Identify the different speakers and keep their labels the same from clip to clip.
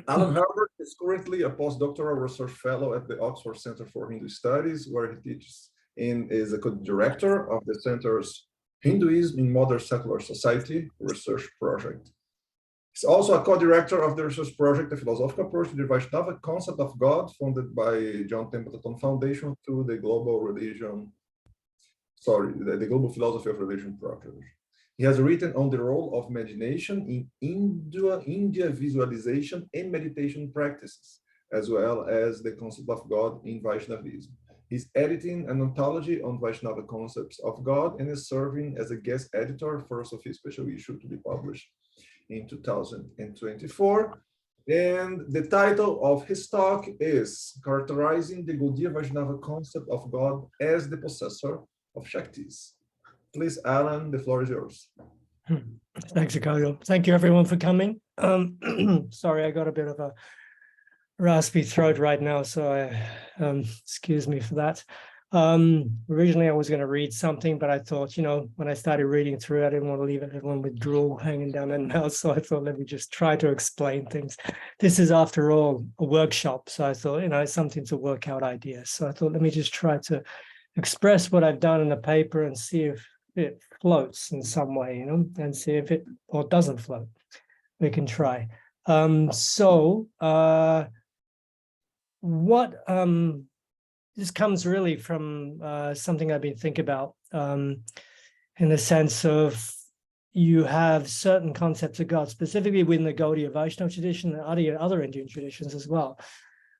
Speaker 1: Alan Herbert is currently a postdoctoral research fellow at the Oxford Center for Hindu Studies, where he teaches and is a co-director of the Center's Hinduism in Modern Secular Society research project. He's also a co-director of the research project, The Philosophical Approach to the Vaiṣṇava Concept of God, funded by John Templeton Foundation through the Global Philosophy of Religion project. He has written on the role of imagination in India visualization and meditation practices, as well as the concept of God in Vaishnavism. He's editing an anthology on Vaiṣṇava concepts of God and is serving as a guest editor for a Sophia special issue to be published in 2024. And the title of his talk is Characterizing the Gauḍīya Vaiṣṇava Concept of God as the Possessor of Śaktis. Please, Alan, the floor is yours.
Speaker 2: Thanks, Ricardo. Thank you, everyone, for coming. Sorry, I got a bit of a raspy throat right now, so excuse me for that. Originally, I was going to read something, but I thought, when I started reading through it, I didn't want to leave everyone with drool hanging down their mouth, so I thought, let me just try to explain things. This is, after all, a workshop, so I thought, it's something to work out ideas. So I thought, let me just try to express what I've done in the paper and see if it floats in some way, and see if it or doesn't float. We can try. This comes really from something I've been thinking about, in the sense of you have certain concepts of God, specifically within the Gauḍīya Vaisṇava tradition and other Indian traditions as well,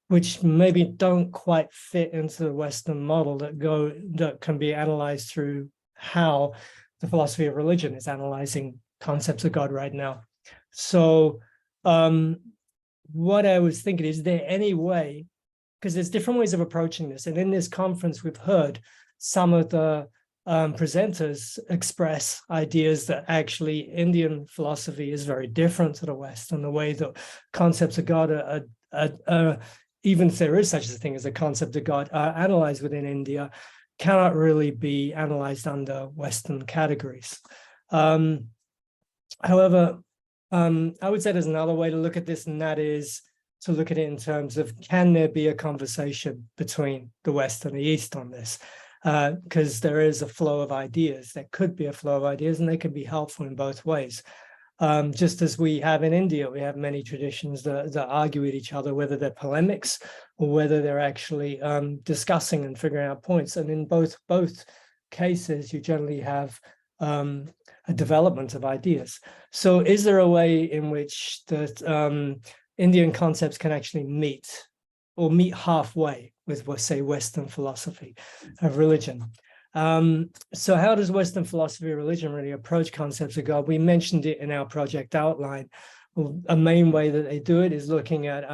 Speaker 2: which maybe don't quite fit into the Western model that can be analyzed through how the philosophy of religion is analyzing concepts of God right now. So what I was thinking, is there any way, because there's different ways of approaching this, and in this conference we've heard some of the presenters express ideas that actually Indian philosophy is very different to the West, and the way that concepts of God are even if there is such a thing as a concept of God, are analyzed within India, cannot really be analyzed under Western categories. However, I would say there's another way to look at this, and that is to look at it in terms of, can there be a conversation between the West and the East on this? Because there is a flow of ideas. There could be a flow of ideas, and they can be helpful in both ways. Just as we have in India, we have many traditions that argue with each other, whether they're polemics or whether they're actually discussing and figuring out points. And in both cases, you generally have a development of ideas. So is there a way in which that Indian concepts can actually meet halfway with, say, Western philosophy of religion? So how does Western philosophy of religion really approach concepts of God? We mentioned it in our project outline. A main way that they do it is looking at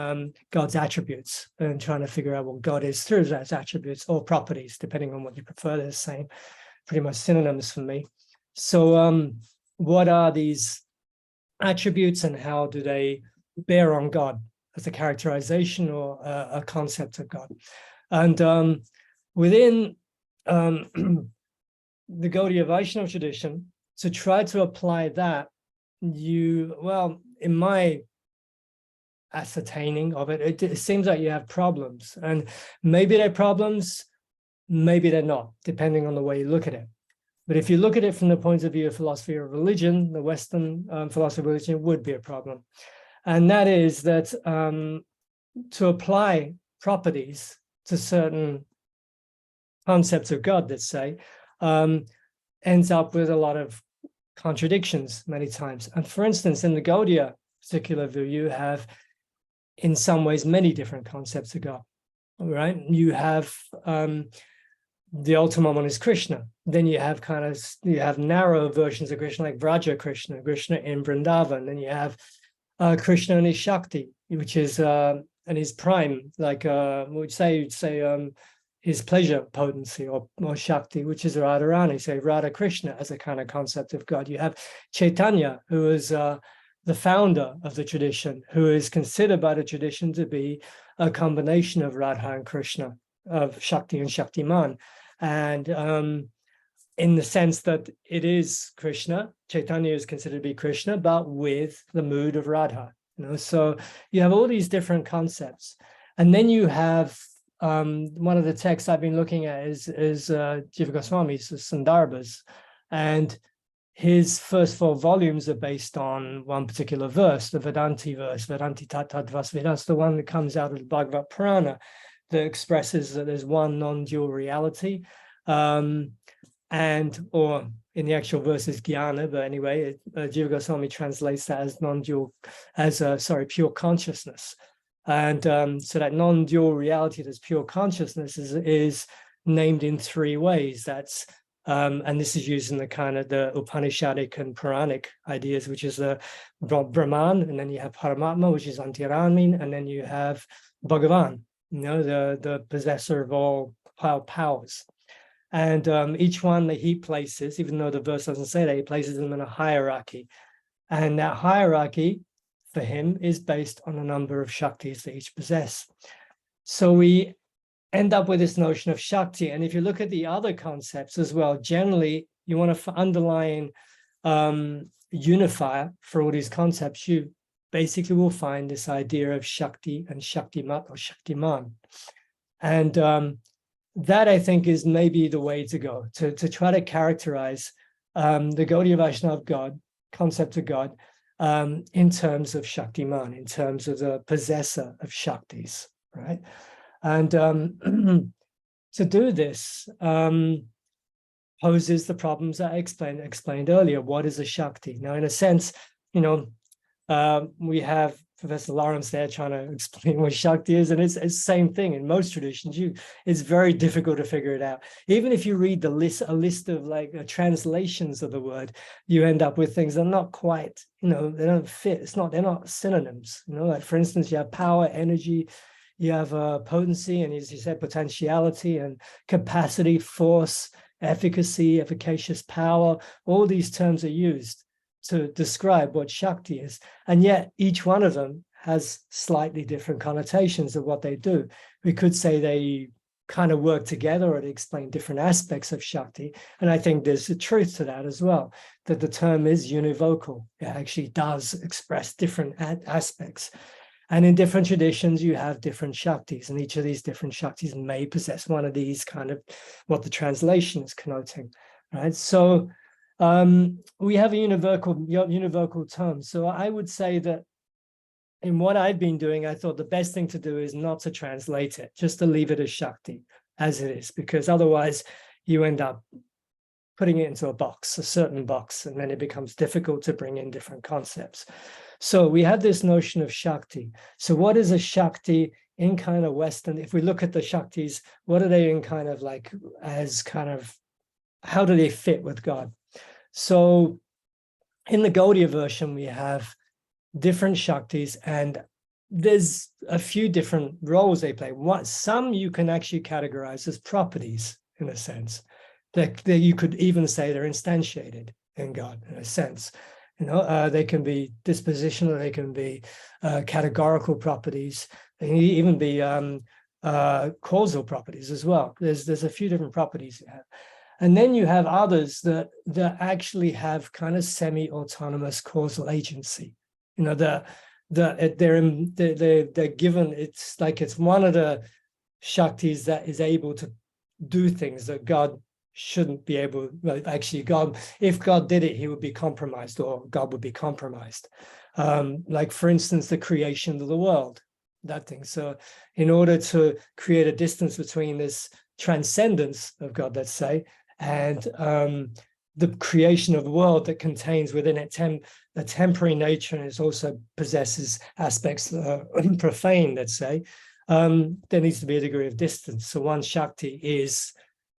Speaker 2: God's attributes and trying to figure out what God is through those attributes or properties, depending on what you prefer. They're the same, pretty much synonyms for me. So what are these attributes, and how do they bear on God as a characterization or a concept of God? And within the Gauḍīya Vaisṇava tradition, to try to apply that, in my ascertaining of it, it seems like you have problems, and maybe they're problems, maybe they're not, depending on the way you look at it. But if you look at it from the point of view of philosophy of religion, the Western philosophy of religion would be a problem. And that is that to apply properties to certain concepts of God, let's say, ends up with a lot of contradictions many times. And for instance, in the Gauḍīya particular view, you have, in some ways, many different concepts of God, right? You have the ultimate one is Krishna. Then you have narrow versions of Krishna, like Vraja Krishna in Vrindavan. Then you have Krishna and his Shakti, which is and his prime, like you'd say his pleasure potency or Shakti, which is Radharani. Say Radha Krishna as a kind of concept of God. You have Chaitanya, who is the founder of the tradition, who is considered by the tradition to be a combination of Radha and Krishna, of Shakti and Shaktiman. And in the sense that it is Krishna, Chaitanya is considered to be Krishna, but with the mood of Radha. So you have all these different concepts. And then you have one of the texts I've been looking at is Jiva Goswami's Sandarbhas, and his first 4 volumes are based on one particular verse, the Vedanti verse, Vedanti Tat Tadvas. That's the one that comes out of the Bhagavad Purana that expresses that there's one non-dual reality, or in the actual verse is Jnana, but anyway, Jiva Goswami translates that as non-dual, as pure consciousness. And so that non-dual reality, that's pure consciousness, is named in 3 ways. That's and this is using the kind of the Upanishadic and Puranic ideas, which is the Brahman, and then you have Paramatma, which is Antiramin, and then you have Bhagavan, the possessor of all powers. And each one that he places, even though the verse doesn't say that, he places them in a hierarchy. And that hierarchy for him is based on a number of Shaktis they each possess. So we end up with this notion of Shakti. And if you look at the other concepts as well, generally, you want to underline unifier for all these concepts, you basically will find this idea of Shakti and Shaktimat or Shaktiman. And that, I think, is maybe the way to go, to try to characterize the Gauḍīya Vaiṣṇava God, concept of God, in terms of Shaktiman, in terms of the possessor of Shaktis, right? And to do this poses the problems that I explained earlier. What is a Shakti? Now, in a sense, we have Professor Lawrence there trying to explain what Shakti is, and it's the same thing in most traditions. It's very difficult to figure it out. Even if you read a list of translations of the word, you end up with things that are not quite, they don't fit. They're not synonyms. Like for instance, you have power, energy, you have potency, and as you said, potentiality and capacity, force, efficacy, efficacious power. All these terms are used to describe what Shakti is. And yet each one of them has slightly different connotations of what they do. We could say they kind of work together, or they explain different aspects of Shakti. And I think there's a truth to that as well, that the term is univocal. It actually does express different aspects. And in different traditions, you have different Shaktis, and each of these different Shaktis may possess one of these kind of what the translation is connoting, right? So we have a univocal term. So I would say that in what I've been doing, I thought the best thing to do is not to translate it, just to leave it as Shakti as it is, because otherwise you end up putting it into a certain box, and then it becomes difficult to bring in different concepts. So we have this notion of Shakti. So what is a Shakti in kind of Western? If we look at the Shaktis, what are they in kind of like as kind of, how do they fit with God? So in the Gauḍīya version, we have different Shaktis, and there's a few different roles they play. Some you can actually categorize as properties, in a sense. That you could even say they're instantiated in God, in a sense. They can be dispositional, they can be categorical properties, they can even be causal properties as well. There's a few different properties you have. And then you have others that actually have kind of semi-autonomous causal agency. They're given, it's like it's one of the Shaktis that is able to do things that God shouldn't be able. Well, actually, God, if God did it, he would be compromised, or God would be compromised. Like for instance, the creation of the world, that thing. So in order to create a distance between this transcendence of God, let's say, and the creation of the world that contains within it a temporary nature, and it also possesses aspects that are profane, let's say, there needs to be a degree of distance. So one Shakti is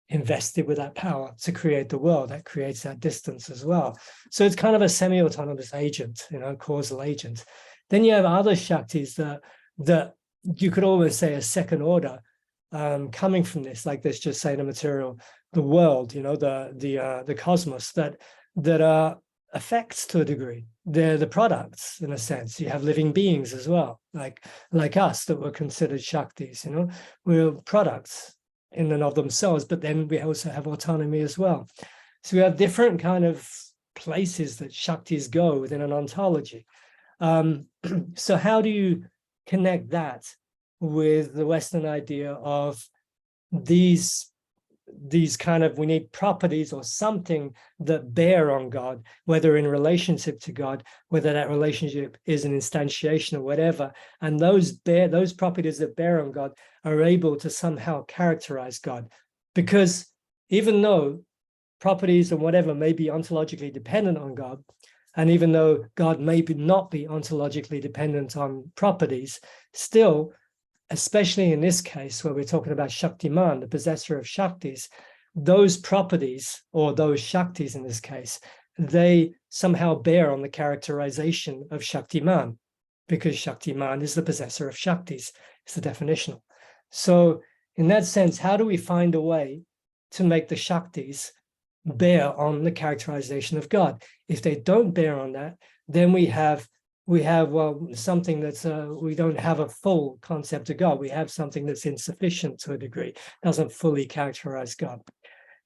Speaker 2: invested with that power to create the world, that creates that distance as well. So it's kind of a semi-autonomous agent, causal agent. Then you have other Shaktis that you could almost say a second order coming from this, like let's just say the material, the world, the cosmos, that are effects to a degree. They're the products, in a sense. You have living beings as well, like us, that were considered Shaktis. We're products in and of themselves, but then we also have autonomy as well. So we have different kind of places that Shaktis go within an ontology. So how do you connect that with the Western idea of these kind of, we need properties or something that bear on God, whether in relationship to God, whether that relationship is an instantiation or whatever, and those properties that bear on God are able to somehow characterize God. Because even though properties and whatever may be ontologically dependent on God, and even though God may not be ontologically dependent on properties, still, especially in this case where we're talking about Shaktiman, the possessor of Śaktis, those properties, or those Śaktis in this case, they somehow bear on the characterization of Shaktiman, because Shaktiman is the possessor of Śaktis. It's the definitional. So in that sense, how do we find a way to make the Śaktis bear on the characterization of God? If they don't bear on that, then we have well, something that's we don't have a full concept of God. We have something that's insufficient to a degree, doesn't fully characterize God.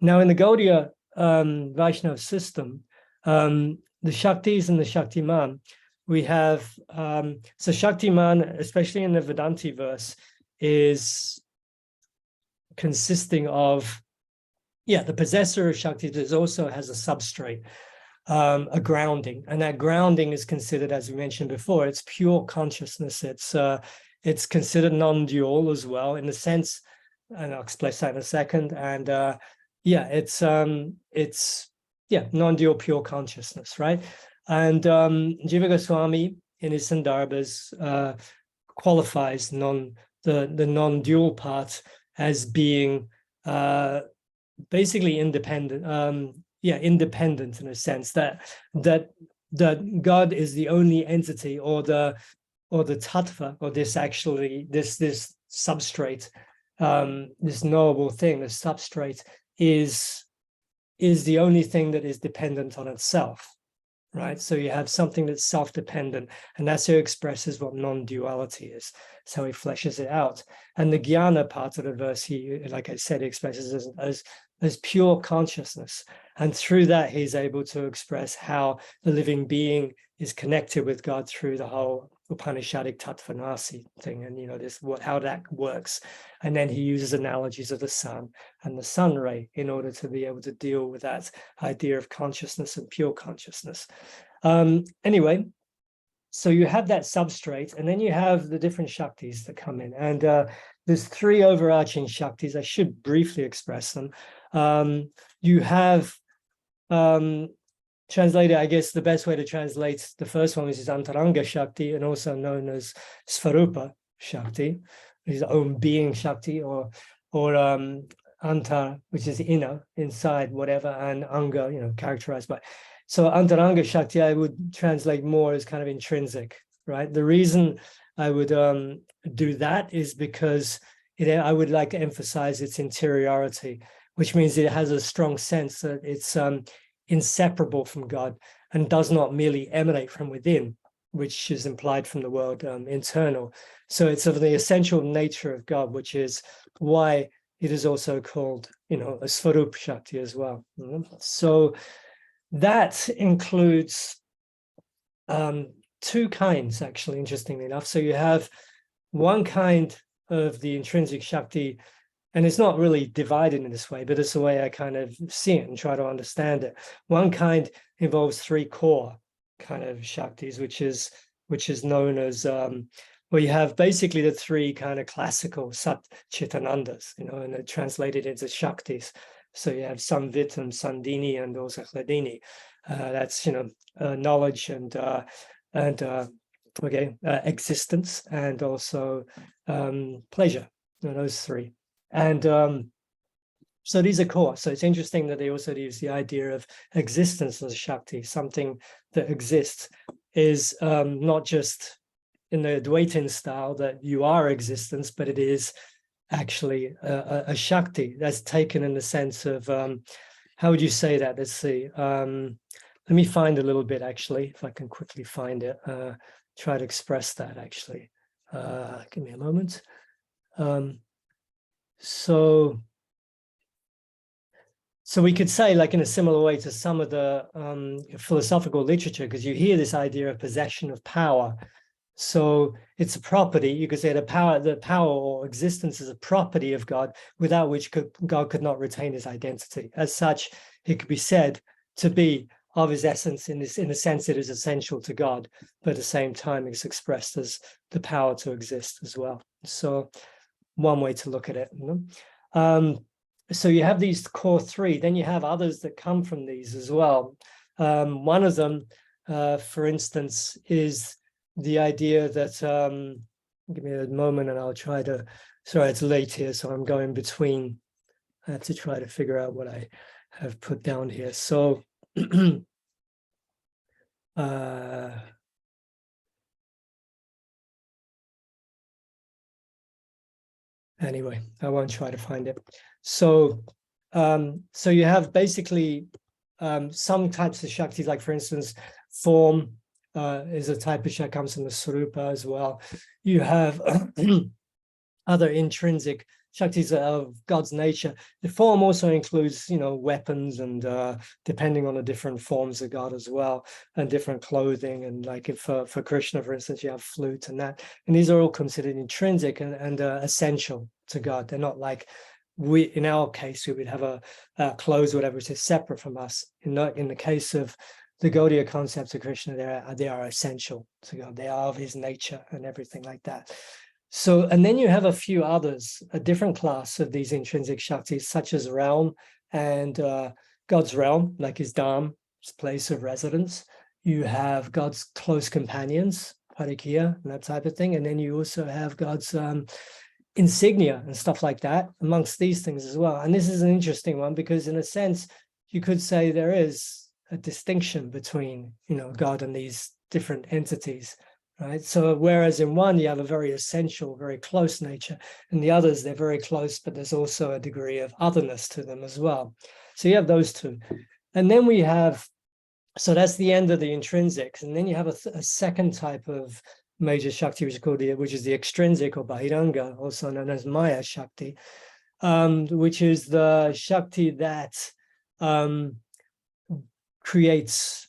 Speaker 2: Now, in the Gauḍīya Vaiṣṇava system, the Śaktis and the Shaktiman, we have so Shaktiman, especially in the Vedanti verse, is consisting of, the possessor of Śaktis also has a substrate, a grounding, and that grounding is considered, as we mentioned before, it's pure consciousness. It's considered non-dual as well, in the sense, and I'll explain that in a second. And it's non-dual pure consciousness, right? And Jiva Goswami in his Sandarbhas qualifies the non-dual part as being basically independent. Independent, in a sense that God is the only entity, or the tattva, or this substrate, this knowable thing, the substrate is the only thing that is dependent on itself, right? So you have something that's self-dependent, and that's how he expresses what non-duality is. So he fleshes it out. And the jnana part of the verse, he, like I said, he expresses as pure consciousness. And through that, he's able to express how the living being is connected with God through the whole Upanishadic Tattvanasi thing, and how that works. And then he uses analogies of the sun and the sun ray in order to be able to deal with that idea of consciousness and pure consciousness. Anyway, so you have that substrate, and then you have the different Śaktis that come in. And there's three overarching Śaktis. I should briefly express them. You have translated, I guess the best way to translate the first one is Antaranga Shakti, and also known as Svarupa Shakti, his own being Shakti, or Antar, which is inner, inside, whatever, and Anga, characterized by. So Antaranga Shakti, I would translate more as kind of intrinsic, right? The reason I would do that is because I would like to emphasize its interiority, which means it has a strong sense that it's inseparable from God and does not merely emanate from within, which is implied from the word internal. So it's of the essential nature of God, which is why it is also called, a Svarup Shakti as well. So that includes two kinds, actually, interestingly enough. So you have one kind of the intrinsic Shakti, and it's not really divided in this way, but it's the way I kind of see it and try to understand it. One kind involves three core kind of Shaktis, which is known as, well, you have basically the three kind of classical Sat Chitanandas, and they're translated into Shaktis. So you have Samvitam, Sandini, and also Hladini. That's, knowledge and existence, and also pleasure, those three. And so these are core. So it's interesting that they also use the idea of existence as a Shakti. Something that exists is not just in the Advaitin style that you are existence, but it is actually a Shakti that's taken in the sense of, how would you say that? Let's see. Let me find a little bit, actually, if I can quickly find it. Try to express that, actually. Give me a moment. So So we could say, like in a similar way to some of the philosophical literature, because you hear this idea of possession of power. So it's a property. You could say the power or existence is a property of God, without which God could not retain his identity. As such, it could be said to be of his essence in the sense it is essential to God, but at the same time it's expressed as the power to exist as well. So one way to look at it. So you have these core three, then you have others that come from these as well. One of them, for instance, is the idea that, give me a moment and I'll try to, sorry, it's late here, so I'm going between, I have to try to figure out what I have put down here. So, anyway, I won't try to find it. So, so you have basically some types of Shaktis, like for instance, form is a type of Shakti, comes from the Sarupa as well. You have other intrinsic Shaktis of God's nature. The form also includes, weapons and depending on the different forms of God as well, and different clothing. And like if for Krishna, for instance, you have flute and that. And these are all considered intrinsic and essential to God. They're not like in our case, we would have a clothes, whatever, which is separate from us. In the case of the Gauḍīya concepts of Krishna, they are essential to God. They are of his nature and everything like that. So, and then you have a few others, a different class of these intrinsic Shaktis, such as realm and God's realm, like his dham, his place of residence. You have God's close companions, parikya, and that type of thing. And then you also have God's insignia and stuff like that amongst these things as well. And this is an interesting one because in a sense, you could say there is a distinction between, God and these different entities, right? So whereas in one, you have a very essential, very close nature, and the others, they're very close, but there's also a degree of otherness to them as well. So you have those two. And then we have, so that's the end of the intrinsics. And then you have a second type of major Shakti, which is the extrinsic or Bahiranga, also known as Maya Shakti, which is the Shakti that creates,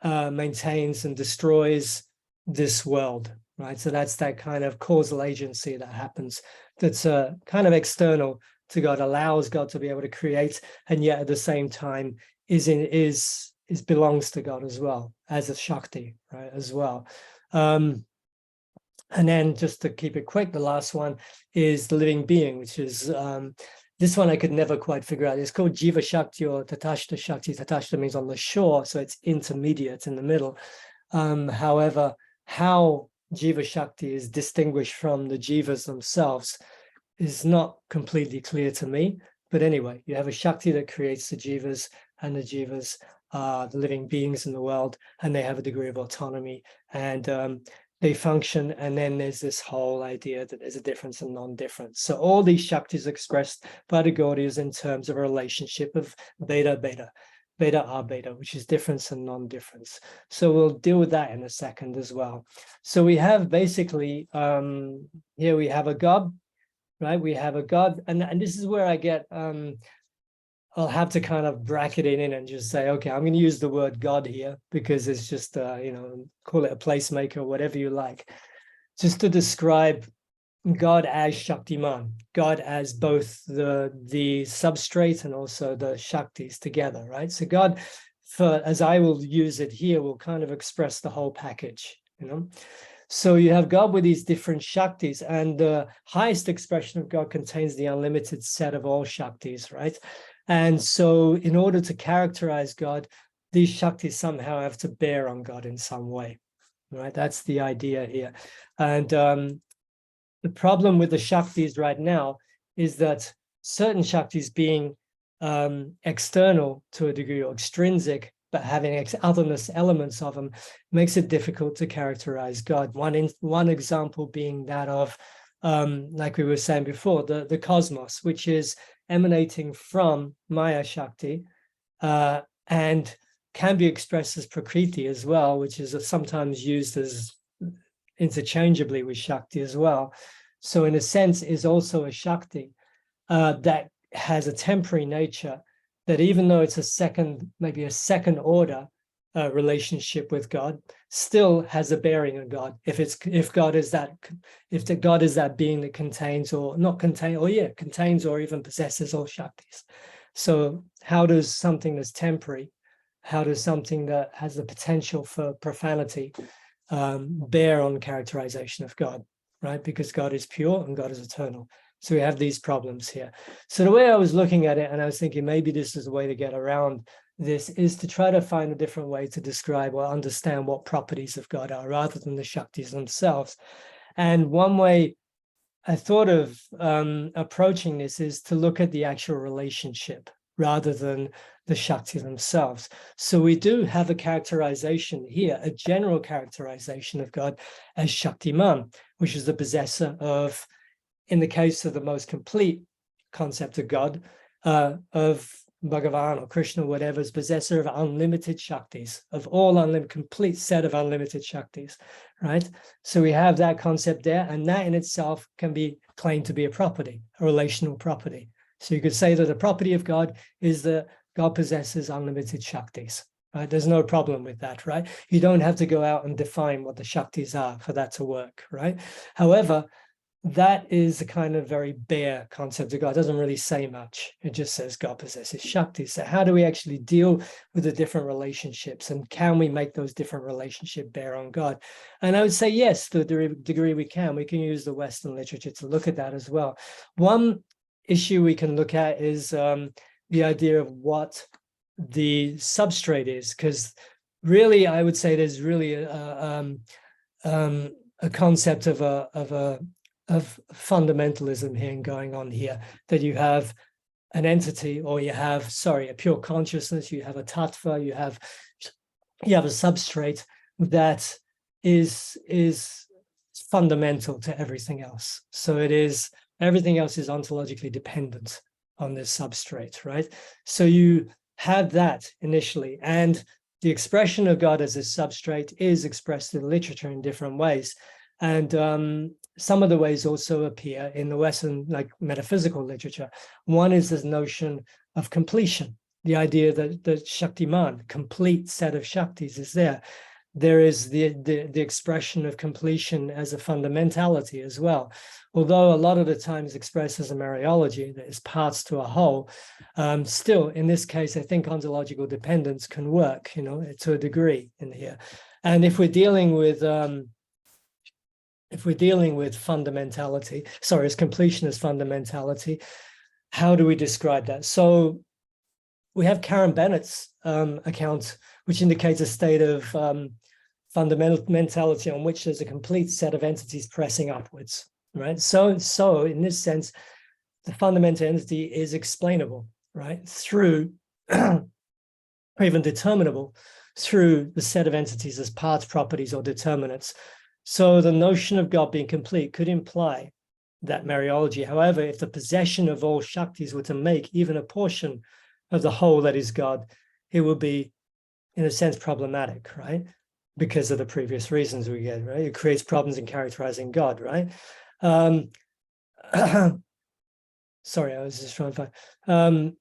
Speaker 2: maintains, and destroys this world, right? So that's that kind of causal agency that happens, that's kind of external to God, allows God to be able to create, and yet at the same time belongs to God as well, as a Shakti, right, as well. And then just to keep it quick, the last one is the living being, which is, this one I could never quite figure out. It's called Jiva Shakti or Tatashta Shakti. Tatashta means on the shore, so it's intermediate in the middle. However, how Jiva Shakti is distinguished from the Jivas themselves is not completely clear to me. But anyway, you have a Shakti that creates the Jivas, and the Jivas are the living beings in the world, and they have a degree of autonomy, and they function. And then there's this whole idea that there's a difference and non-difference. So all these Shaktis expressed by the Gauḍiyas in terms of a relationship of beta-beta, beta-beta, which is difference and non-difference. So we'll deal with that in a second as well. So we have basically, here we have a God, right? We have a God, and this is where I get, I'll have to kind of bracket it in and just say, okay, I'm going to use the word God here because it's just, call it a placemaker or whatever you like, just to describe God as Shaktiman, God as both the substrate and also the Shaktis together, right? So God, as I will use it here, will kind of express the whole package, So you have God with these different Shaktis, and the highest expression of God contains the unlimited set of all Shaktis, right? And so in order to characterize God, these Shaktis somehow have to bear on God in some way, right? That's the idea here. And the problem with the Shaktis right now is that certain Shaktis being external to a degree or extrinsic, but having otherness elements of them makes it difficult to characterize God. One example being that of, like we were saying before, the cosmos, which is emanating from Maya Shakti, and can be expressed as Prakriti as well, which is sometimes used as interchangeably with Shakti as well. So in a sense is also a Shakti that has a temporary nature that even though it's a second, maybe a second order relationship with God, still has a bearing on God. If God is that being that contains or not contain, or yeah, contains or even possesses all Shaktis. So how does something that's temporary, how does something that has the potential for profanity bear on characterization of God, right? Because God is pure and God is eternal. So we have these problems here. So the way I was looking at it, and I was thinking maybe this is a way to get around this, is to try to find a different way to describe or understand what properties of God are rather than the Shaktis themselves. And one way I thought of approaching this is to look at the actual relationship rather than the Shakti themselves. So we do have a characterization here, a general characterization of God as Shaktiman, which is the possessor of, in the case of the most complete concept of God, of Bhagavan or Krishna, whatever, is possessor of unlimited Shaktis, of all unlimited, complete set of unlimited Shaktis, right? So we have that concept there, and that in itself can be claimed to be a property, a relational property. So you could say that the property of God is that God possesses unlimited Shaktis, right? There's no problem with that, right? You don't have to go out and define what the Shaktis are for that to work, right? However, that is a kind of very bare concept of God. It doesn't really say much. It just says God possesses Shakti. So how do we actually deal with the different relationships, and can we make those different relationships bear on God? And I would say yes, to the degree we can. We can use the Western literature to look at that as well. One issue we can look at is the idea of what the substrate is, because really I would say there's really a concept of fundamentalism here going on here, that you have an entity, or you have, a pure consciousness, you have a tattva, you have a substrate that is fundamental to everything else. So everything else is ontologically dependent on this substrate, right? So you have that initially, and the expression of God as a substrate is expressed in literature in different ways. And some of the ways also appear in the Western, like metaphysical literature. One is this notion of completion, the idea that the Shaktiman, complete set of Shaktis, is there. There is the expression of completion as a fundamentality as well. Although a lot of the times expressed as a Mariology, that is parts to a whole, still, in this case, I think ontological dependence can work, to a degree in here. And if we're dealing with fundamentality, as completion as fundamentality, how do we describe that? So we have Karen Bennett's account, which indicates a state of fundamentality on which there's a complete set of entities pressing upwards, right? So in this sense, the fundamental entity is explainable, right? Through, or even determinable, through the set of entities as parts, properties, or determinants. So the notion of God being complete could imply that Mariology. However, if the possession of all Shaktis were to make even a portion of the whole that is God, it would be, in a sense, problematic, right? Because of the previous reasons we get, right? It creates problems in characterizing God, right? Sorry, I was just trying to find.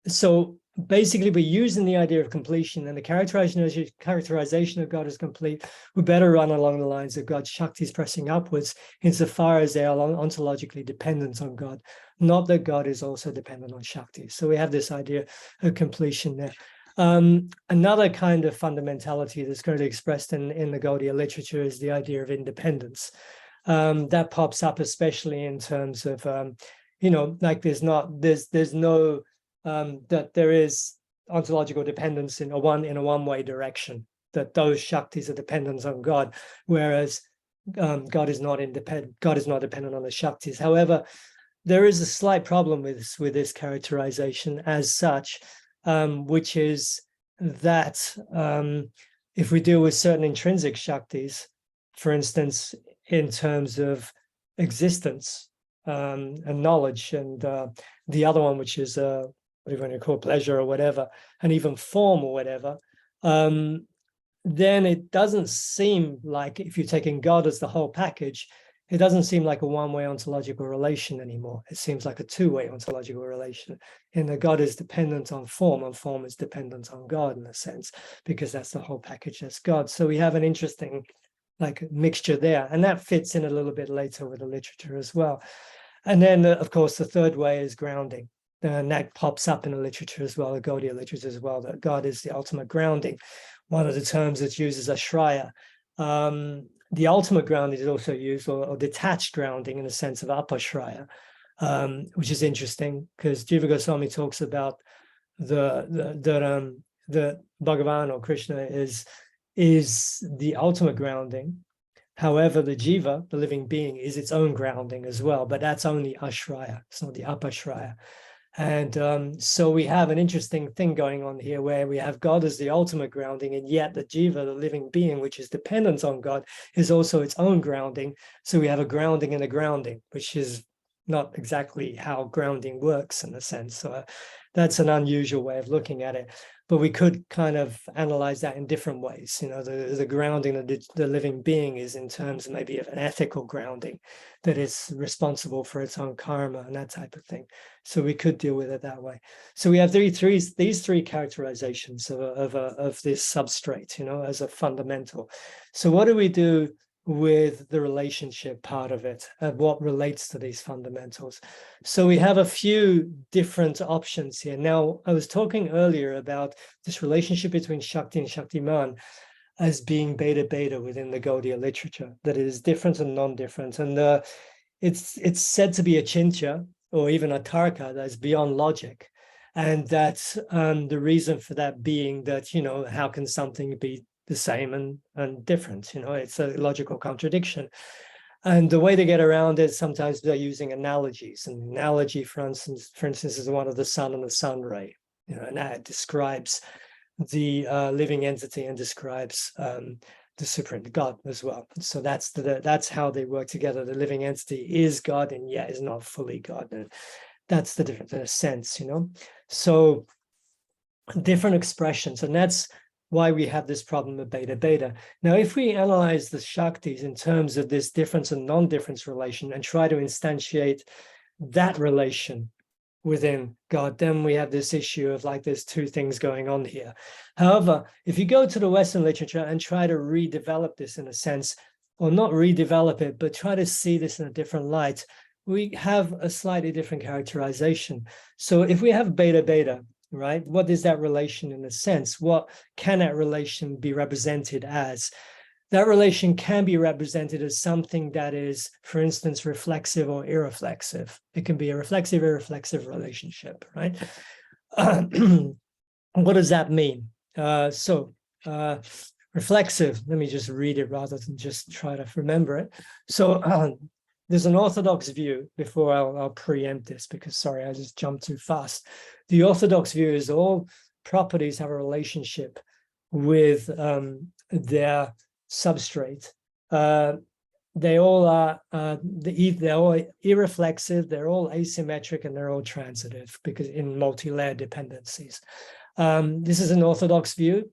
Speaker 2: So basically, we're using the idea of completion, and the characterization of God as complete. We better run along the lines of God's Shaktis pressing upwards, insofar as they are ontologically dependent on God, not that God is also dependent on Shaktis. So we have this idea of completion there. Another kind of fundamentality that's currently expressed in the Gauḍīya literature is the idea of independence. That pops up especially in terms of, like there's no that there is ontological dependence in a one-way direction, that those Shaktis are dependent on God, whereas God is not independent. God is not dependent on the Shaktis. However, there is a slight problem with this characterization as such, which is that if we deal with certain intrinsic Shaktis, for instance, in terms of existence and knowledge, and the other one, which is what do you want to call pleasure or whatever, and even form or whatever, then it doesn't seem like, if you're taking God as the whole package, it doesn't seem like a one-way ontological relation anymore. It seems like a two-way ontological relation, in that God is dependent on form, and form is dependent on God in a sense, because that's the whole package that's God. So we have an interesting like mixture there, and that fits in a little bit later with the literature as well. And then, of course, the third way is grounding. And that pops up in the literature as well, the Gauḍīya literature as well, that God is the ultimate grounding. One of the terms that's used is ashraya. The ultimate grounding is also used, or detached grounding, in the sense of apashraya, which is interesting because Jiva Goswami talks about the Bhagavan or Krishna is the ultimate grounding. However, the jiva, the living being, is its own grounding as well, but that's only ashraya. It's not the apashraya. And so we have an interesting thing going on here where we have God as the ultimate grounding, and yet the jiva, the living being, which is dependent on God, is also its own grounding. So we have a grounding and a grounding, which is not exactly how grounding works in a sense. So that's an unusual way of looking at it. But we could kind of analyze that in different ways. You know, the grounding of the living being is in terms maybe of an ethical grounding that is responsible for its own karma and that type of thing. So we could deal with it that way. So we have these three characterizations of this substrate, you know, as a fundamental. So what do we do with the relationship part of it and what relates to these fundamentals? So we have a few different options here. Now, I was talking earlier about this relationship between Shakti and Shaktiman as being beta-beta within the Gauḍīya literature, that it is different and non-different. And it's said to be a chintya, or even a tarka, that's beyond logic. And that's the reason for that being that, you know, how can something be the same and different? You know, it's a logical contradiction. And the way to get around it, sometimes they're using analogies. An analogy, for instance, is one of the sun and the sun ray. You know, and that describes the living entity and describes the supreme God as well. So that's how they work together. The living entity is God, and yet is not fully God. And that's the difference in a sense, you know. So different expressions, and that's why we have this problem of beta-beta. Now, if we analyze the Shaktis in terms of this difference and non-difference relation and try to instantiate that relation within God, then we have this issue of like there's two things going on here. However, if you go to the Western literature and try to redevelop this in a sense, or not redevelop it, but try to see this in a different light, we have a slightly different characterization. So if we have beta-beta, right, what is that relation in a sense? What can that relation be represented as? That relation can be represented as something that is, for instance, reflexive or irreflexive. It can be a reflexive, irreflexive relationship, right? What does that mean? Reflexive, let me just read it rather than just try to remember it. So there's an orthodox view, before I'll preempt this, because sorry, I just jumped too fast. The orthodox view is all properties have a relationship with their substrate. They all are they're all irreflexive, they're all asymmetric, and they're all transitive because in multi-layered dependencies. This is an orthodox view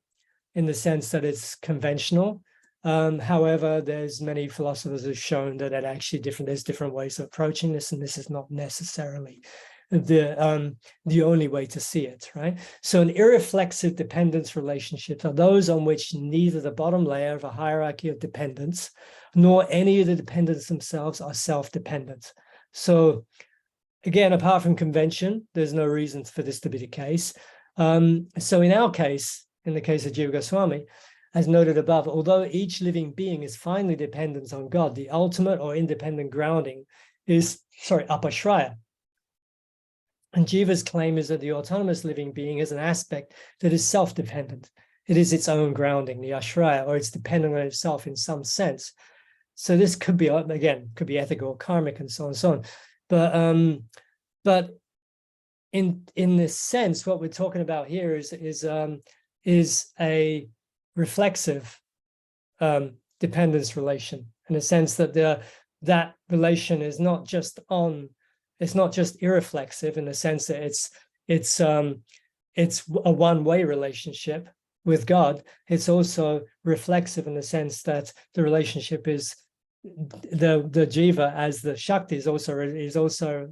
Speaker 2: in the sense that it's conventional. However, there's many philosophers who have shown that there's different ways of approaching this, and this is not necessarily the only way to see it, right? So an irreflexive dependence relationships are those on which neither the bottom layer of a hierarchy of dependence nor any of the dependents themselves are self-dependent. So again, apart from convention, there's no reason for this to be the case. So in our case, in the case of Jiva Goswami, as noted above, although each living being is finally dependent on God, the ultimate or independent grounding is, apashraya. And Jiva's claim is that the autonomous living being is an aspect that is self-dependent. It is its own grounding, the ashraya, or it's dependent on itself in some sense. So this could be, again, could be ethical, karmic, and so on and so on. But in this sense, what we're talking about here is a reflexive dependence relation, in a sense that that relation is not just irreflexive in the sense that it's a one-way relationship with God. It's also reflexive in the sense that the relationship is the jiva as the Śaktis is also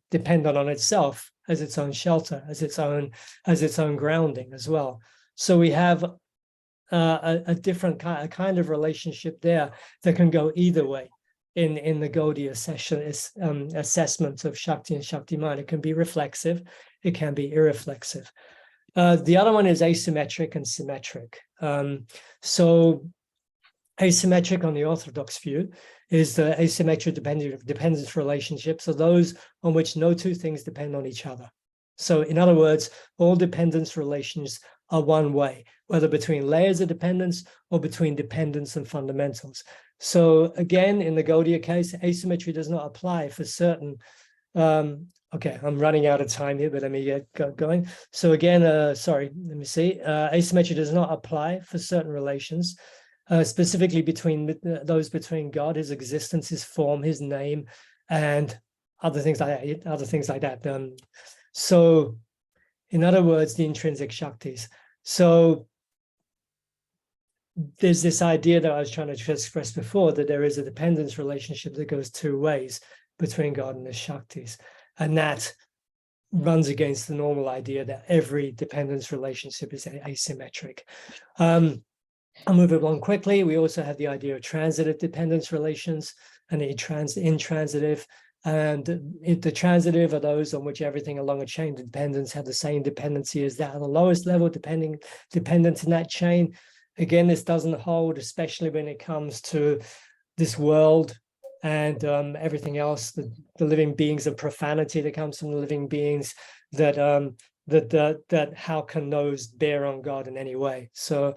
Speaker 2: dependent on itself as its own shelter, as its own grounding as well. So we have a different kind of relationship there that can go either way in the Gauḍīya assessment of Shakti and Shaktiman. It can be reflexive, it can be irreflexive. The other one is asymmetric and symmetric. So asymmetric on the orthodox view is the asymmetric dependence relationship. So those on which no two things depend on each other. So in other words, all dependence relations are one way, whether between layers of dependence or between dependence and fundamentals. So again, in the Gauḍīya case, asymmetry does not apply for certain. Okay, I'm running out of time here, but let me get going. So again, sorry, let me see. Asymmetry does not apply for certain relations, specifically between those between God, his existence, his form, his name, and other things like that. So, in other words, the intrinsic Shaktis. So there's this idea that I was trying to express before, that there is a dependence relationship that goes two ways between God and the Shaktis. And that runs against the normal idea that every dependence relationship is asymmetric. I'll move along quickly. We also have the idea of transitive dependence relations and intransitive. And the transitive are those on which everything along a chain of dependence have the same dependency as that at the lowest level, dependent in that chain. Again, this doesn't hold, especially when it comes to this world and everything else, the living beings, of profanity that comes from the living beings, that how can those bear on God in any way? So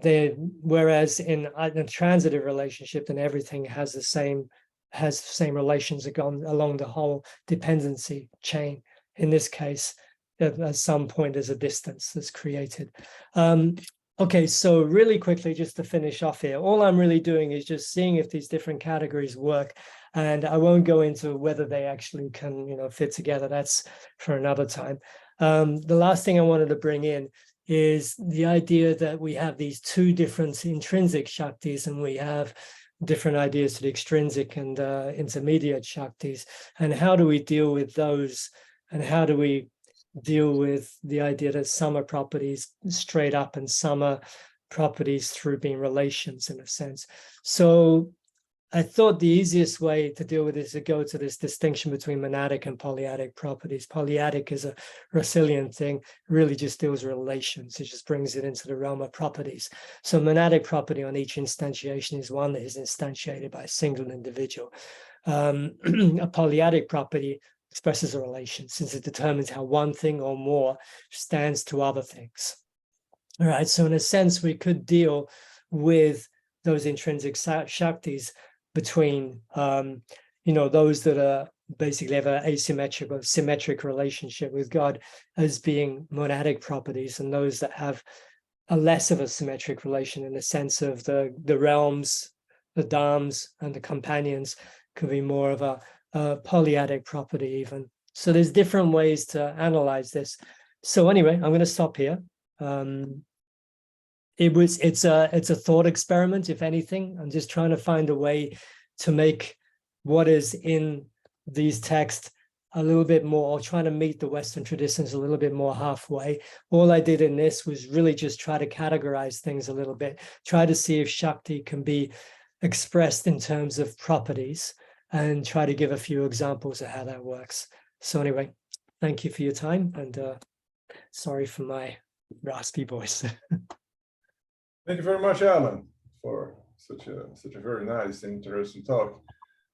Speaker 2: whereas in a transitive relationship, then everything has the same relations that go along the whole dependency chain. In this case, at some point there's a distance that's created. Okay, so really quickly, just to finish off here, all I'm really doing is just seeing if these different categories work, and I won't go into whether they actually can, fit together. That's for another time. The last thing I wanted to bring in is the idea that we have these two different intrinsic Shaktis, and we have different ideas to the extrinsic and intermediate Shaktis, and how do we deal with those, and how do we deal with the idea that some are properties straight up and some are properties through being relations, in a sense. So I thought the easiest way to deal with this is to go to this distinction between monadic and polyadic properties. Polyadic is a Russellian thing, really just deals with relations. It just brings it into the realm of properties. So monadic property on each instantiation is one that is instantiated by a single individual. A polyadic property expresses a relation, since it determines how one thing or more stands to other things. All right, so in a sense, we could deal with those intrinsic Shaktis between, those that are basically have an asymmetric or symmetric relationship with God as being monadic properties, and those that have a less of a symmetric relation in the sense of the realms, the dhams, and the companions could be more of a polyadic property even. So there's different ways to analyze this. So anyway, I'm going to stop here. It's a thought experiment, if anything. I'm just trying to find a way to make what is in these texts a little bit more, or trying to meet the Western traditions a little bit more halfway. All I did in this was really just try to categorize things a little bit, try to see if Shakti can be expressed in terms of properties, and try to give a few examples of how that works. So anyway, thank you for your time, and sorry for my raspy voice.
Speaker 1: Thank you very much, Alan, for such a very nice and interesting talk.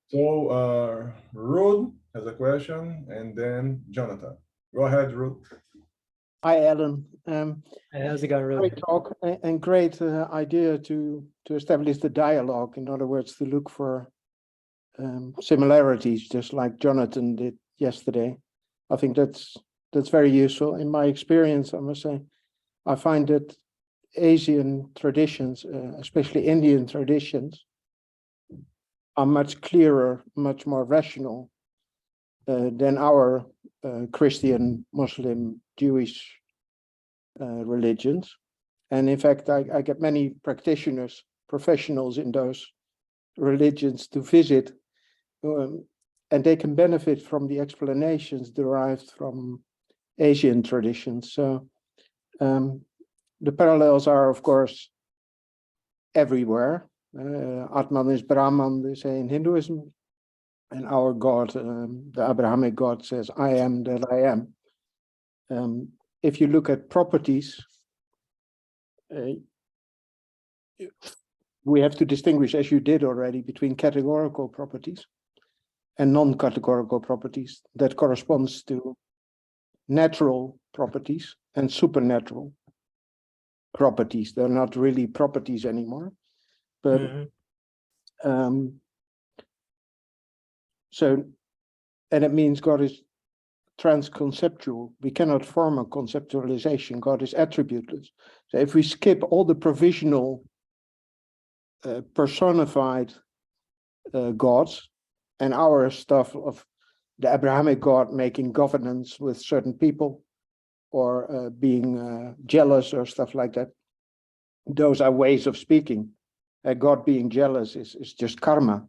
Speaker 1: So Ruth has a question, and then Jonathan. Go ahead, Ruth.
Speaker 3: Hi, Alan.
Speaker 2: How's it going, Ruth?
Speaker 3: Great talk and great idea to establish the dialogue. In other words, to look for similarities, just like Jonathan did yesterday. I think that's very useful. In my experience, I must say, I find that Asian traditions, especially Indian traditions, are much clearer, much more rational than our Christian, Muslim, Jewish religions. And in fact, I get many practitioners, professionals in those religions to visit, and they can benefit from the explanations derived from Asian traditions. So the parallels are, of course, everywhere. Atman is Brahman, they say in Hinduism, and our God, the Abrahamic God, says, I am that I am. If you look at properties, we have to distinguish, as you did already, between categorical properties and non-categorical properties. That corresponds to natural properties and supernatural properties. They're not really properties anymore, but so, and it means God is transconceptual. We cannot form a conceptualization. God is attributeless. So if we skip all the provisional personified gods and our stuff of the Abrahamic God making governance with certain people or being jealous or stuff like that, those are ways of speaking. God being jealous is just karma.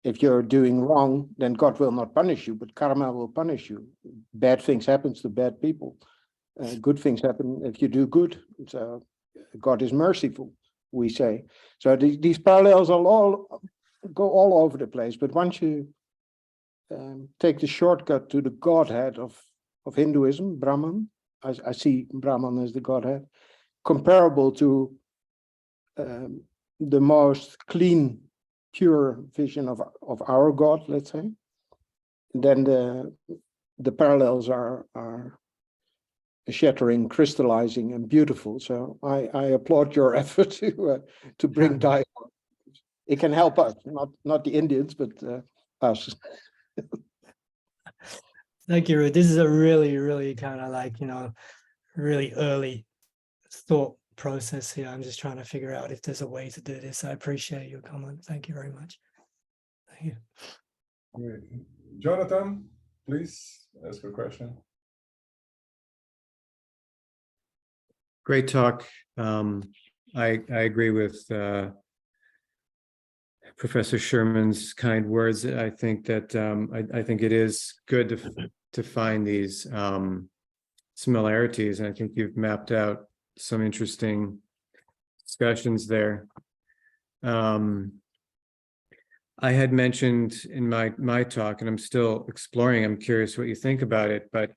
Speaker 3: If you're doing wrong, then God will not punish you, but karma will punish you. Bad things happen to bad people. Good things happen if you do good. So God is merciful, we say. So these parallels all go all over the place. But once you take the shortcut to the Godhead of Hinduism, Brahman, I see Brahman as the Godhead, comparable to the most clean, pure vision of our God, let's say, then the parallels are shattering, crystallizing, and beautiful. So I applaud your effort to bring dialogue. It can help us, not the Indians, but us.
Speaker 2: Thank you, Ruud. This is a really, really kind of like, really early thought process here. I'm just trying to figure out if there's a way to do this. I appreciate your comment. Thank you very much. Thank you.
Speaker 1: Great. Jonathan, please ask a question.
Speaker 4: Great talk. I agree with Professor Sherman's kind words. I think that I think it is good to find these similarities, and I think you've mapped out some interesting discussions there. I had mentioned in my talk, and I'm still exploring, I'm curious what you think about it, but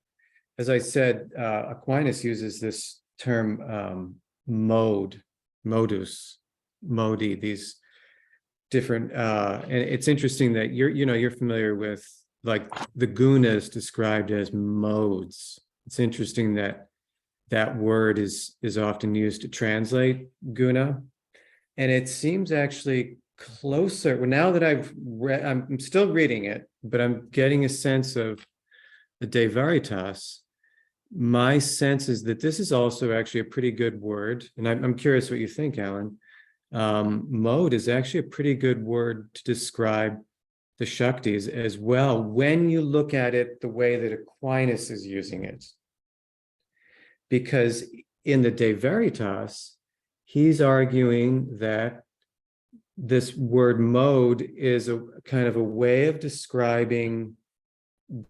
Speaker 4: as I said, Aquinas uses this term modus, modi, these different, and it's interesting that you're familiar with, like, the gunas described as modes. It's interesting that word is often used to translate guna, and it seems actually closer. Well, now that I've read, I'm still reading it, but I'm getting a sense of the De Veritas. My sense is that this is also actually a pretty good word, and I'm curious what you think, Alan. Mode is actually a pretty good word to describe the Śaktis as well, when you look at it the way that Aquinas is using it. Because in the De Veritas, he's arguing that this word mode is a kind of a way of describing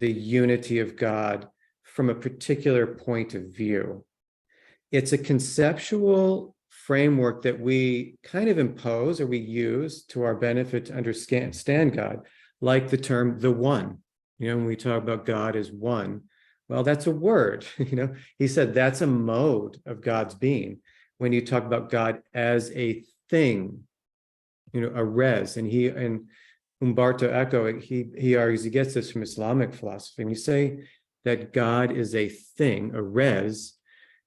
Speaker 4: the unity of God from a particular point of view. It's a conceptual framework that we kind of impose or we use to our benefit to understand God, like the term the one. When we talk about God as one, well, that's a word. He said that's a mode of God's being. When you talk about God as a thing, a res, and Umberto Eco, he argues, he gets this from Islamic philosophy. And you say that God is a thing, a res,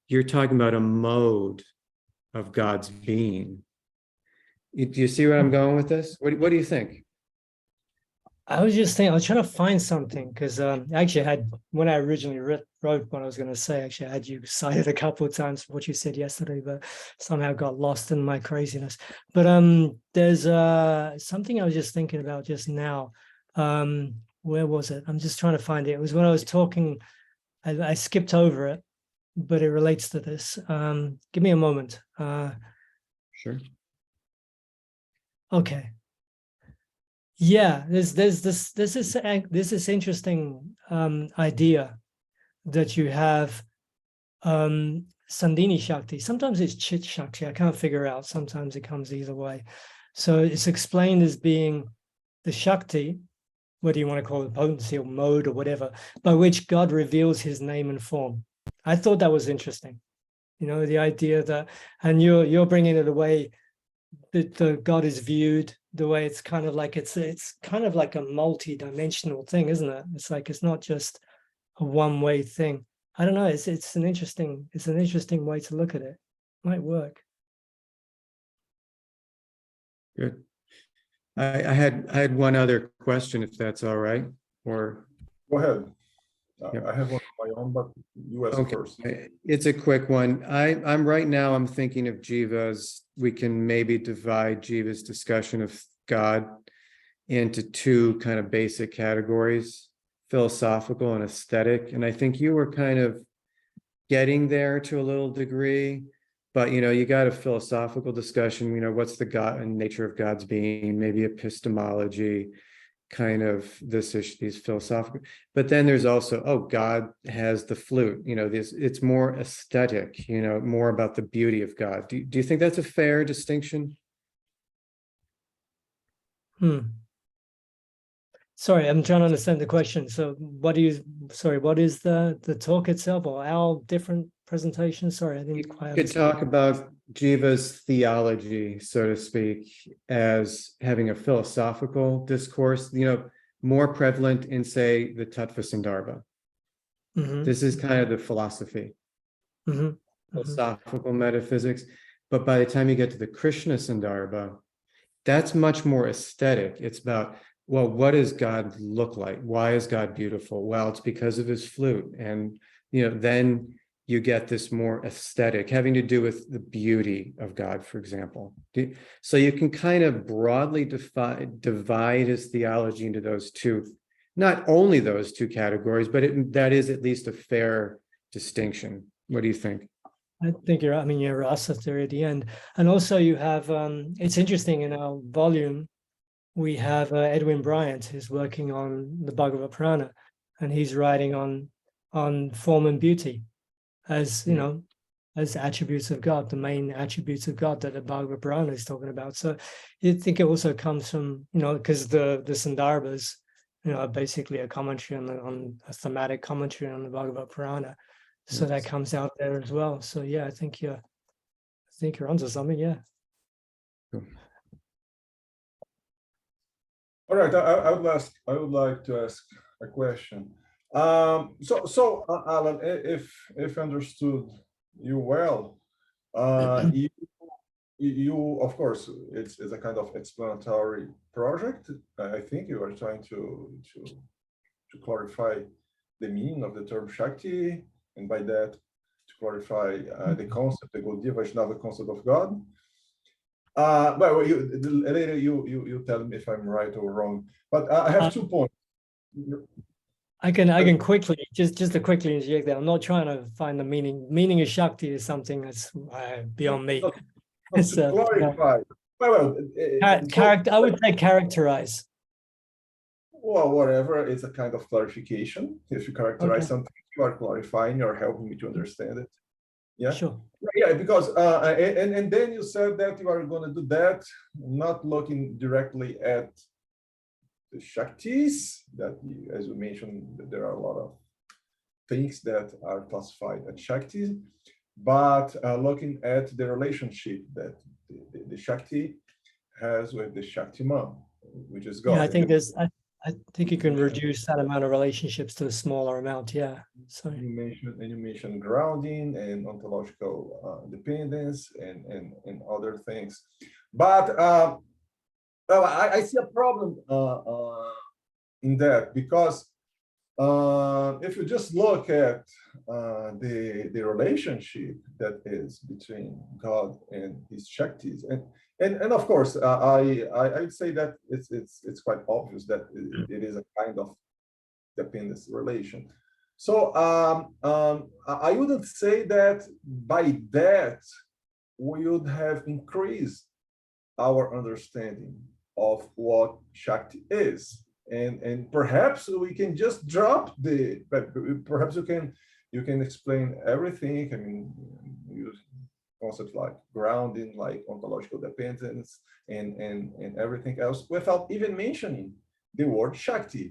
Speaker 4: you're talking about a mode of God's being. Do you see where I'm going with this? What do you think?
Speaker 2: I was just thinking, I was trying to find something, because actually I had, when I originally wrote what I was going to say, actually I had you cited a couple of times what you said yesterday, but somehow got lost in my craziness. But there's something I was just thinking about just now. Where was it? I'm just trying to find it. It was when I was talking, I skipped over it, but it relates to this. Give me a moment.
Speaker 4: Sure.
Speaker 2: Okay. Yeah, there's this interesting idea that you have Sandhini Shakti. Sometimes it's Chit Shakti. I can't figure out. Sometimes it comes either way. So it's explained as being the Shakti, whether you want to call it potency or mode or whatever, by which God reveals his name and form. I thought that was interesting. You know, the idea that, and you're bringing it away, that the God is viewed the way it's kind of like it's kind of like a multi-dimensional thing, isn't it? It's like it's not just a one-way thing. I don't know. It's an interesting way to look at it. Might work.
Speaker 4: Good. I had one other question, if that's all right, or
Speaker 1: Go ahead.
Speaker 4: Yep.
Speaker 1: I have one of my own, but you ask first.
Speaker 4: It's a quick one. I'm right now, I'm thinking of Jiva's, we can maybe divide Jiva's discussion of God into two kind of basic categories, philosophical and aesthetic. And I think you were kind of getting there to a little degree, but you got a philosophical discussion, what's the God and nature of God's being, maybe epistemology, kind of these philosophical, but then there's also, God has the flute, it's more aesthetic, more about the beauty of God. Do you think that's a fair distinction?
Speaker 2: Sorry, I'm trying to understand the question. So what is the talk itself, or our different presentations? Sorry, I didn't quite
Speaker 4: You could talk about Jiva's theology, so to speak, as having a philosophical discourse, more prevalent in, say, the Tattva Sandarbha. This is kind of the philosophy, philosophical metaphysics. But by the time you get to the Krishna Sandarbha, that's much more aesthetic. It's about, well, what does God look like? Why is God beautiful? Well, it's because of his flute. And, then you get this more aesthetic, having to do with the beauty of God, for example. So you can kind of broadly divide his theology into those two, not only those two categories, but that is at least a fair distinction. What do you think?
Speaker 2: I think you're rasa there at the end. And also you have, it's interesting, in our volume, we have Edwin Bryant, who's working on the Bhagavad Purana, and he's writing on form and beauty as, as attributes of God, the main attributes of God that the Bhagavad Purana is talking about. So I think it also comes from, because the Sandarbhas, are basically a commentary on a thematic commentary on the Bhagavad Purana. So that comes out there as well. So yeah, I think you're onto something. Yeah.
Speaker 1: All right, I would like to ask a question. So Alan, if I understood you well, you of course it's a kind of explanatory project. I think you are trying to clarify the meaning of the term Shakti, and by that to clarify the concept, the Gauḍīya Vaiṣṇava concept of God. Well, later you tell me if I'm right or wrong. But I have 2 points.
Speaker 2: I can quickly just to quickly interject there. I'm not trying to find the meaning. Meaning of Shakti is something that's beyond me.
Speaker 1: To clarify.
Speaker 2: I would say characterize.
Speaker 1: Well, whatever, it's a kind of clarification. If you characterize something, you are clarifying, you're helping me to understand it. Yeah,
Speaker 2: sure.
Speaker 1: Yeah, because and then you said that you are going to do that, not looking directly at the Śaktis, that as you mentioned, there are a lot of things that are classified as Śaktis, but looking at the relationship that the Śakti has with the Shaktiman, which is God.
Speaker 2: Yeah, I think you can reduce that amount of relationships to a smaller amount. Yeah. So
Speaker 1: you mentioned grounding and ontological dependence and other things, but well, I see a problem in that, because if you just look at the relationship that is between God and his Shaktis, and of course, I'd say that it's quite obvious that it is a kind of dependence relation. So I wouldn't say that by that we would have increased our understanding of what Shakti is. And perhaps we can just drop perhaps you can explain everything. I mean, use concepts like grounding, like ontological dependence, and everything else without even mentioning the word Shakti.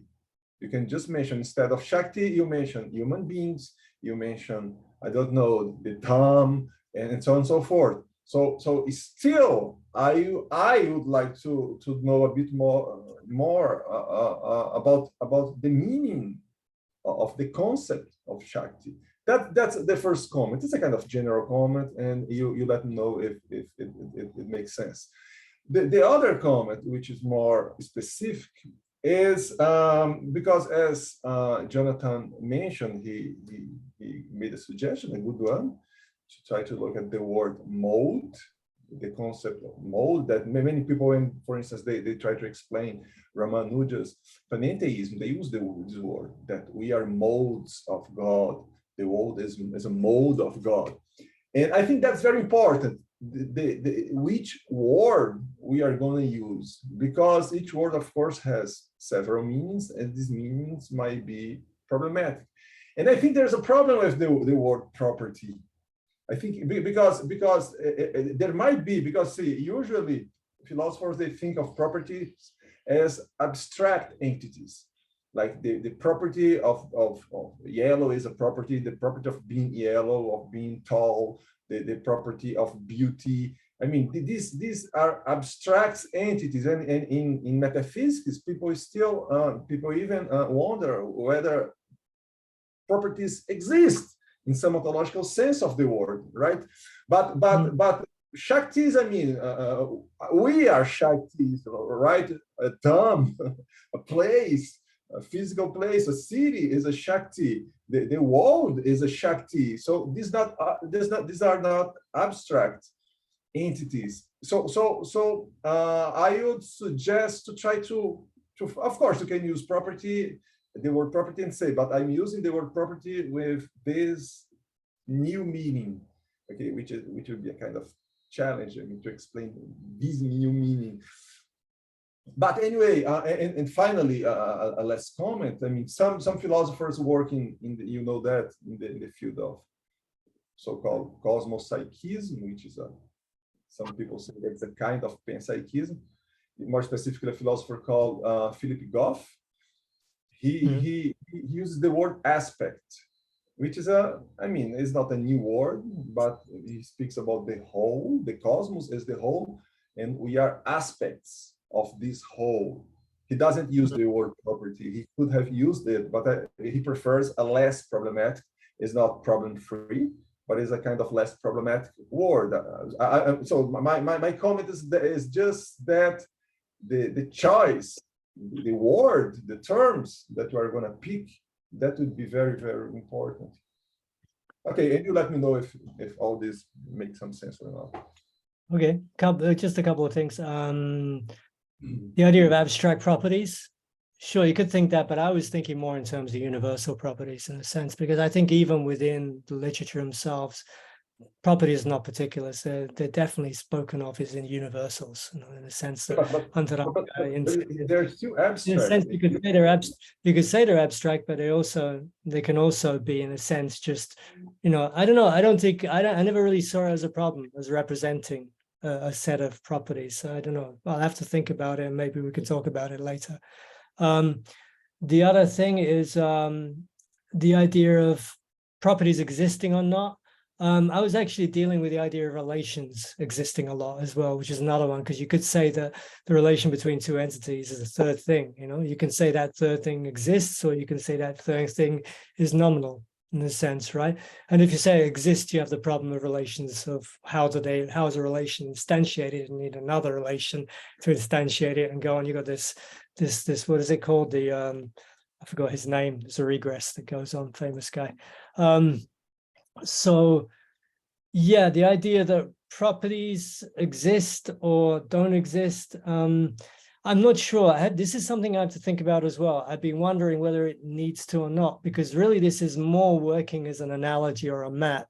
Speaker 1: You can just mention, instead of Shakti, you mention human beings, you mention, I don't know, the Dham, and so on and so forth. So still, I would like to know a bit more about the meaning of the concept of Shakti. That's the first comment. It's a kind of general comment, and you let me know if it makes sense. The other comment, which is more specific, is because, as Jonathan mentioned, he made a suggestion, a good one, to try to look at the word mode, the concept of mode, that many people, for instance, they try to explain Ramanuja's panentheism. They use this word, that we are modes of God. The world is a mode of God. And I think that's very important, which word we are going to use, because each word, of course, has several meanings, and these meanings might be problematic. And I think there's a problem with the word property. I think because there might be, because see, usually philosophers, they think of properties as abstract entities. Like the property of yellow is a property, the property of being yellow, of being tall, the property of beauty. I mean, these are abstract entities, and in metaphysics, people even wonder whether properties exist in some ontological sense of the word, right? But Shaktis, I mean, we are Shaktis, right? A Dham, a place, a physical place, a city is a Shakti. The world is a Shakti. So these are not abstract entities. So I would suggest to try to of course you can use property, the word property, and say, but I'm using the word property with this new meaning, okay, which would be a kind of challenge, I mean, to explain this new meaning. But anyway, and finally, a last comment. I mean, some philosophers working in the, you know, that in the field of so-called cosmopsychism, which is some people say that's a kind of panpsychism. More specifically, a philosopher called Philip Goff. He uses the word aspect, which is I mean, it's not a new word, but he speaks about the whole. The cosmos is the whole, and we are aspects of this whole. He doesn't use the word property. He could have used it, but he prefers a less problematic. It's not problem-free, but it's a kind of less problematic word. So my comment is just that the choice, the word, the terms that you are going to pick, that would be very, very important. Okay, and you let me know if all this makes some sense or not.
Speaker 2: Okay, just a couple of things. The idea of abstract properties, sure, you could think that, but I was thinking more in terms of universal properties in a sense, because I think even within the literature themselves, properties are not particulars. They're definitely spoken of as in universals, you know, in a sense that
Speaker 1: they're still abstract.
Speaker 2: In a sense, you could say they're abstract, but they can also be, in a sense, just, you know, I don't know. I never really saw it as a problem as representing a set of properties. So I don't know. I'll have to think about it, and maybe we can talk about it later. The other thing is the idea of properties existing or not. I was actually dealing with the idea of relations existing a lot as well, which is another one, because you could say that the relation between two entities is a third thing. You know, you can say that third thing exists, or you can say that third thing is nominal in a sense, right? And if you say exists, you have the problem of relations of how is a relation instantiated? You need another relation to instantiate it and go on. You got this what is it called? I forgot his name. There's a regress that goes on, famous guy. So yeah, the idea that properties exist or don't exist, I'm not sure. This is something I have to think about as well. I've been wondering whether it needs to or not, because really this is more working as an analogy or a map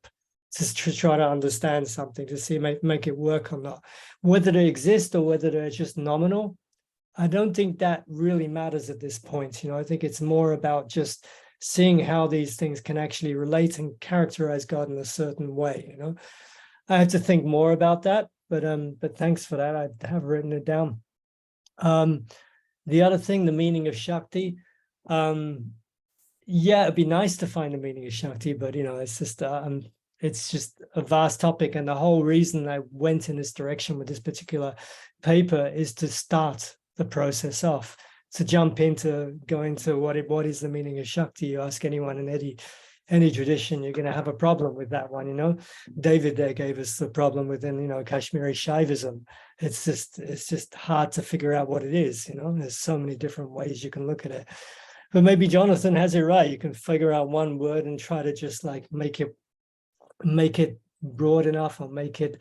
Speaker 2: to try to understand something, to see make it work or not. Whether they exist or whether they're just nominal, I don't think that really matters at this point. I think it's more about just seeing how these things can actually relate and characterize God in a certain way. I had to think more about that, but thanks for that. I have written it down. The other thing, the meaning of Shakti. Yeah, it'd be nice to find the meaning of Shakti, but it's just a vast topic. And the whole reason I went in this direction with this particular paper is to start the process off, to go into what is the meaning of Shakti. You ask anyone in any tradition, you're going to have a problem with that one. David there gave us the problem within Kashmiri Shaivism. It's just hard to figure out what it is. There's so many different ways you can look at it. But maybe Jonathan has it right. You can figure out one word and try to just like make it broad enough, or make it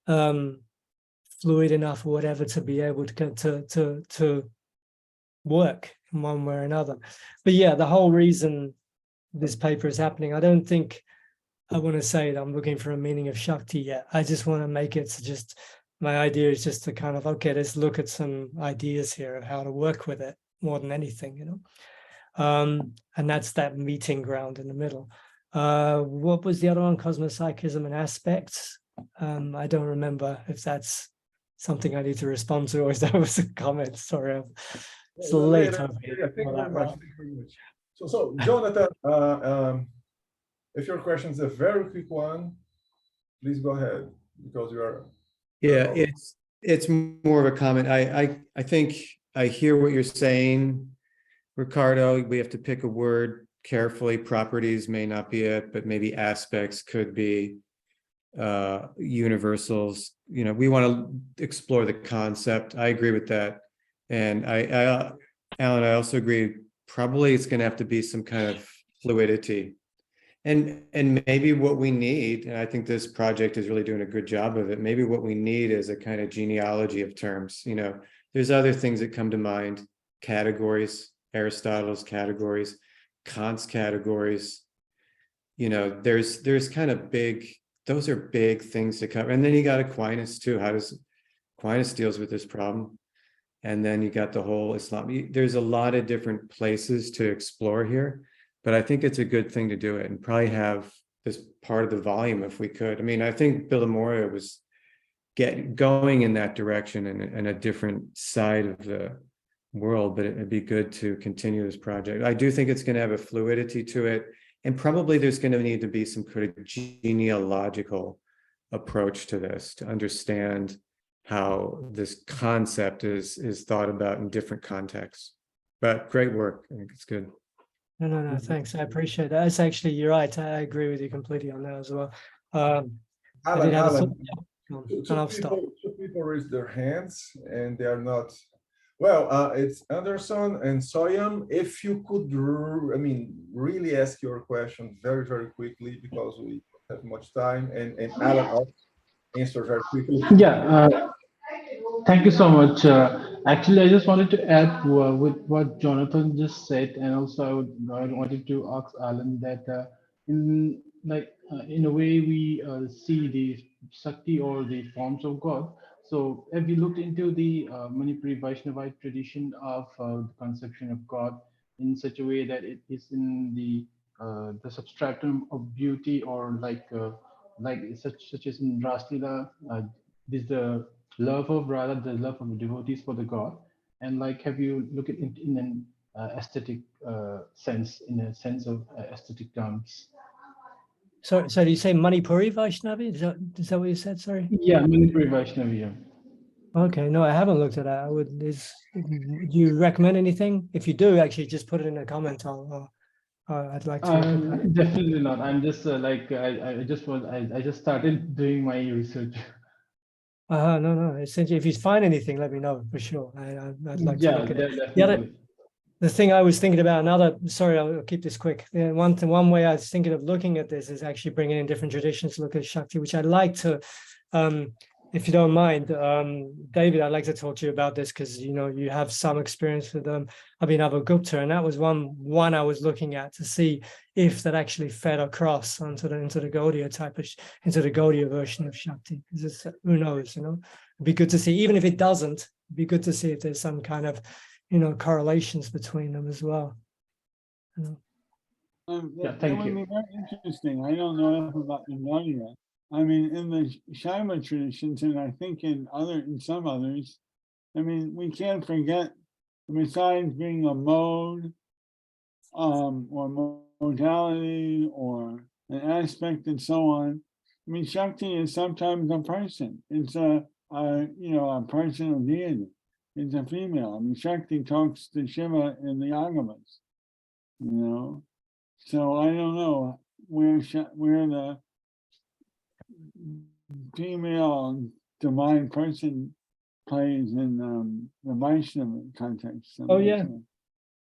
Speaker 2: fluid enough, or whatever, to be able to work in one way or another. But yeah, the whole reason this paper is happening, I don't think I want to say that I'm looking for a meaning of Shakti yet. I just want to make it so just, my idea is just to kind of, okay, let's look at some ideas here of how to work with it more than anything, and that's that meeting ground in the middle. What was the other one? Cosmopsychism and aspects. I don't remember if that's something I need to respond to, or if that was a comment. Sorry, it's late.
Speaker 1: Thank you very much. So Jonathan, if your question is a very quick one, please go ahead, because you are.
Speaker 4: Yeah, it's more of a comment. I think I hear what you're saying, Ricardo. We have to pick a word carefully. Properties may not be it, but maybe aspects could be. Universals. We want to explore the concept. I agree with that. And Alan, I also agree, probably it's going to have to be some kind of fluidity. And maybe what we need, and I think this project is really doing a good job of it, maybe what we need is a kind of genealogy of terms. There's other things that come to mind: categories, Aristotle's categories, Kant's categories. There's kind of those are big things to cover. And then you got Aquinas too. How does Aquinas deals with this problem? And then you got the whole Islam. There's a lot of different places to explore here, but I think it's a good thing to do it, and probably have this part of the volume if we could. I think Bill Moria was going in that direction and a different side of the world, but it'd be good to continue this project. I do think it's going to have a fluidity to it, and probably there's going to need to be some kind of genealogical approach to this to understand how this concept is thought about in different contexts. But great work. I think it's good.
Speaker 2: No, thanks. I appreciate that. It's actually, you're right. I agree with you completely on that as well.
Speaker 1: Alan,
Speaker 2: Two
Speaker 1: people raised their hands and they are not. Well, it's Anderson and Soyam. If you could, really ask your question very, very quickly, because we don't have much time, and Alan also answer very quickly.
Speaker 5: Yeah, thank you so much. Actually, I just wanted to add with what Jonathan just said, and also I wanted to ask Alan that in a way we see the Shakti or the forms of God. So if we looked into the Manipuri Vaishnavite tradition of the conception of God in such a way that it is in the substratum of beauty, or such as in Raslila, this the love of Radha, the love of devotees for the God, and have you look at it in an aesthetic sense, in a sense of aesthetic terms.
Speaker 2: So do you say Manipuri Vaishnavi? Is that what you said? Sorry.
Speaker 5: Yeah, Manipuri Vaishnavi. Yeah.
Speaker 2: Okay, no, I haven't looked at that. Do you recommend anything? If you do, actually, just put it in a comment. I'd like to.
Speaker 5: Definitely not. I'm just I just started doing my research.
Speaker 2: No. Essentially, if you find anything, let me know for sure. I'd like to look at it.
Speaker 5: Definitely.
Speaker 2: The thing I was thinking about, sorry, I'll keep this quick. One way I was thinking of looking at this is actually bringing in different traditions to look at Shakti, which I'd like to, if you don't mind, David, I'd like to talk to you about this, because you have some experience with Abhinava Gupta, and that was one I was looking at to see if that actually fed across into the Gauḍīya into the Gauḍīya version of Shakti. Because who knows, It'd be good to see, even if it doesn't, it'd be good to see if there's some kind of, correlations between them as well.
Speaker 5: Yeah,
Speaker 6: That
Speaker 5: thank
Speaker 6: would
Speaker 5: you.
Speaker 6: be very interesting. I don't know enough about the Gauḍīya. I mean, in the Shaiva traditions, and I think in some others, I mean, we can't forget, besides being a mode, or modality, or an aspect, and so on. I mean, Shakti is sometimes a person. It's a personal deity. It's a female. I mean, Shakti talks to Shiva in the Agamas. So I don't know where the female divine person plays in the Vaiṣṇava context.
Speaker 2: Oh, yeah.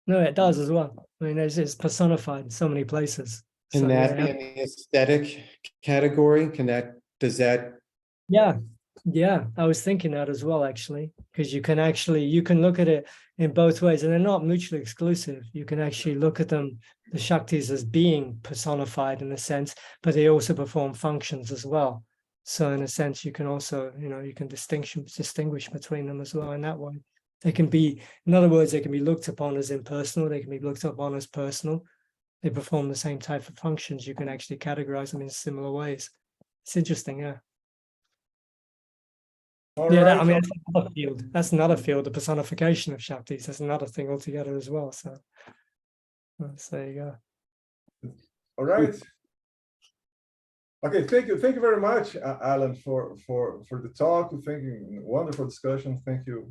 Speaker 2: No, it does as well. I mean, it's personified in so many places.
Speaker 4: Can
Speaker 2: So,
Speaker 4: that
Speaker 2: yeah.
Speaker 4: be in the aesthetic category? Does that?
Speaker 2: Yeah, I was thinking that as well, actually, because you can look at it in both ways, and they're not mutually exclusive. You can actually look at them, the Shaktis, as being personified in a sense, but they also perform functions as well. So in a sense, you can also, you can distinguish between them as well in that way. They can be, in other words, they can be looked upon as impersonal. They can be looked upon as personal. They perform the same type of functions. You can actually categorize them in similar ways. It's interesting, yeah. I mean, that's another field. That's another field, the personification of Shaktis. That's another thing altogether as well. So there you go.
Speaker 1: All right. Okay, thank you very much, Alan, for the talk. Thank you, wonderful discussion. Thank you